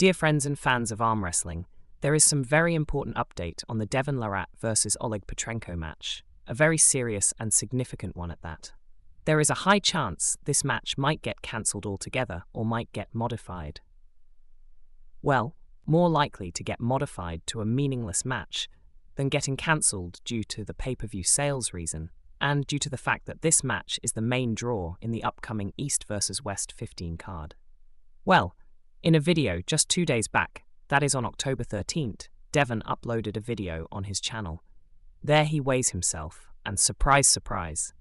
Dear friends and fans of arm wrestling, there is some very important update on the Devon Larratt vs Oleg Petrenko match, a very serious and significant one at that. There is a high chance this match might get cancelled altogether or might get modified. Well, more likely to get modified to a meaningless match than getting cancelled due to the pay-per-view sales reason, and due to the fact that this match is the main draw in the upcoming East vs West 15 card. Well, in a video just 2 days back, that is on October 13th, Devon uploaded a video on his channel. There he weighs himself, and surprise, surprise,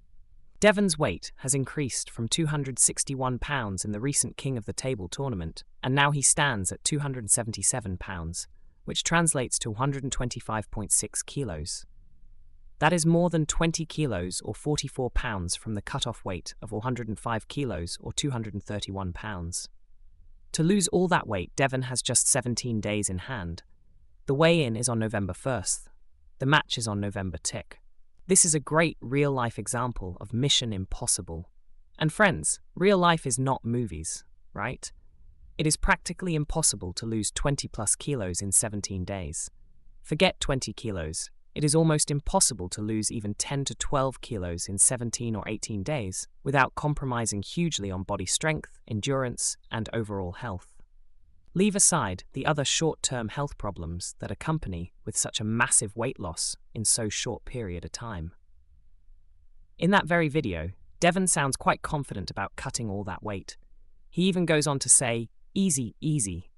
Devon's weight has increased from 261 pounds in the recent King of the Table tournament, and now he stands at 277 pounds, which translates to 125.6 kilos. That is more than 20 kilos or 44 pounds from the cut-off weight of 105 kilos or 231 pounds. To lose all that weight, Devon has just 17 days in hand. The weigh-in is on November 1st. The match is on November 2nd. This is a great real-life example of mission impossible. And friends, real life is not movies, right? It is practically impossible to lose 20+ kilos in 17 days. Forget 20 kilos. It is almost impossible to lose even 10 to 12 kilos in 17 or 18 days without compromising hugely on body strength, endurance, and overall health. Leave aside the other short-term health problems that accompany with such a massive weight loss in so short period of time. In that very video, Devon sounds quite confident about cutting all that weight. He even goes on to say, "Easy, easy,"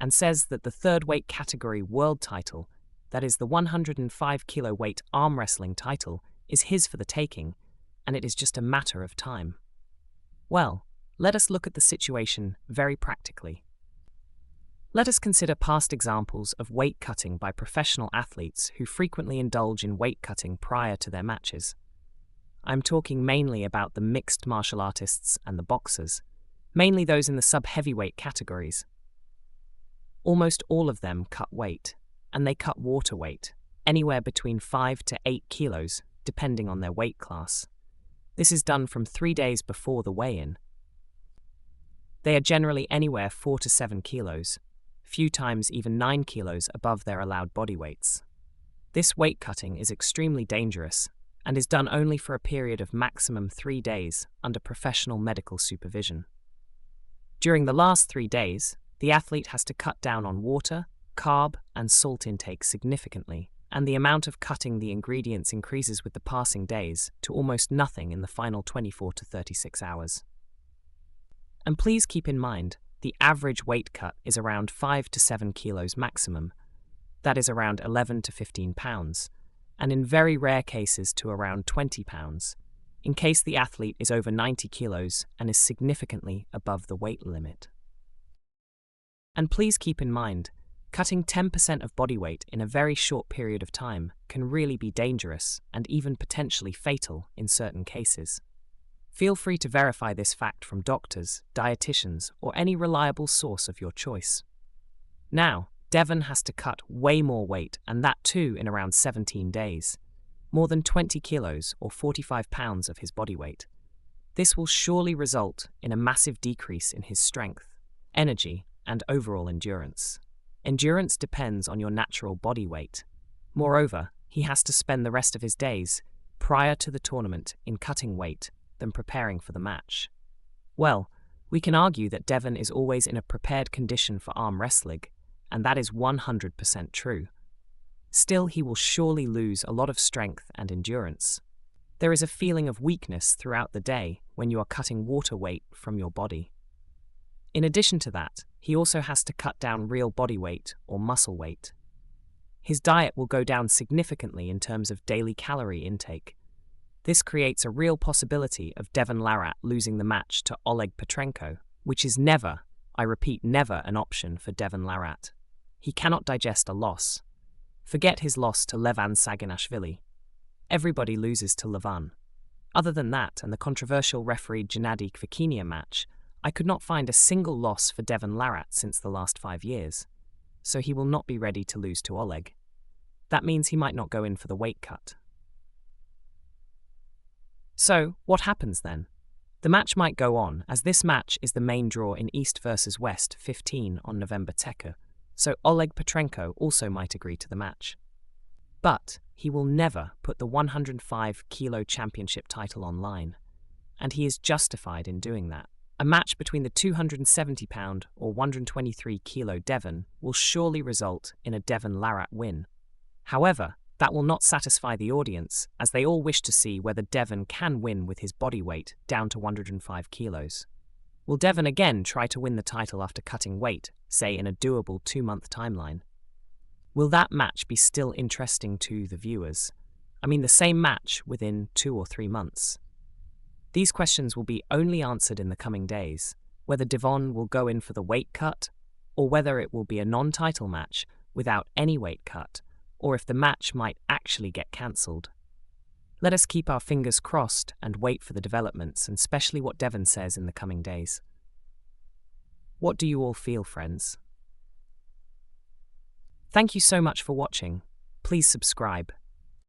and says that the third weight category world title, that is the 105 kilo weight arm wrestling title, is his for the taking, and it is just a matter of time. Well, let us look at the situation very practically. Let us consider past examples of weight cutting by professional athletes who frequently indulge in weight cutting prior to their matches. I'm talking mainly about the mixed martial artists and the boxers, mainly those in the sub-heavyweight categories. Almost all of them cut weight, and they cut water weight, anywhere between 5 to 8 kilos, depending on their weight class. This is done from 3 days before the weigh-in. They are generally anywhere 4 to 7 kilos, few times even 9 kilos above their allowed body weights. This weight cutting is extremely dangerous and is done only for a period of maximum 3 days under professional medical supervision. During the last 3 days, the athlete has to cut down on water, carb, and salt intake significantly, and the amount of cutting the ingredients increases with the passing days to almost nothing in the final 24 to 36 hours. And please keep in mind, the average weight cut is around 5 to 7 kilos maximum, that is around 11 to 15 pounds, and in very rare cases to around 20 pounds, in case the athlete is over 90 kilos and is significantly above the weight limit. And please keep in mind, cutting 10% of body weight in a very short period of time can really be dangerous and even potentially fatal in certain cases. Feel free to verify this fact from doctors, dietitians, or any reliable source of your choice. Now, Devon has to cut way more weight, and that too in around 17 days. More than 20 kilos or 45 pounds of his body weight. This will surely result in a massive decrease in his strength, energy, and overall endurance. Endurance depends on your natural body weight. Moreover, he has to spend the rest of his days prior to the tournament in cutting weight than preparing for the match. Well, we can argue that Devon is always in a prepared condition for arm wrestling, and that is 100% true. Still, he will surely lose a lot of strength and endurance. There is a feeling of weakness throughout the day when you are cutting water weight from your body. In addition to that, he also has to cut down real body weight or muscle weight. His diet will go down significantly in terms of daily calorie intake. This creates a real possibility of Devon Larratt losing the match to Oleg Petrenko, which is never, I repeat, never an option for Devon Larratt. He cannot digest a loss. Forget his loss to Levan Saginashvili. Everybody loses to Levan. Other than that and the controversial refereed Gennady Kvikinia match, I could not find a single loss for Devon Larratt since the last 5 years, so he will not be ready to lose to Oleg. That means he might not go in for the weight cut. So, what happens then? The match might go on, as this match is the main draw in East vs West 15 on November 2nd, so Oleg Petrenko also might agree to the match. But he will never put the 105-kilo championship title online, and he is justified in doing that. A match between the 270-pound or 123-kilo Devon will surely result in a Devon Larratt win. However, that will not satisfy the audience, as they all wish to see whether Devon can win with his body weight down to 105 kilos. Will Devon again try to win the title after cutting weight, say in a doable 2-month timeline? Will that match be still interesting to the viewers? I mean, the same match within 2 or 3 months. These questions will be only answered in the coming days, whether Devon will go in for the weight cut, or whether it will be a non-title match without any weight cut, or if the match might actually get cancelled. Let us keep our fingers crossed and wait for the developments, and especially what Devon says in the coming days. What do you all feel, friends? Thank you so much for watching. Please subscribe.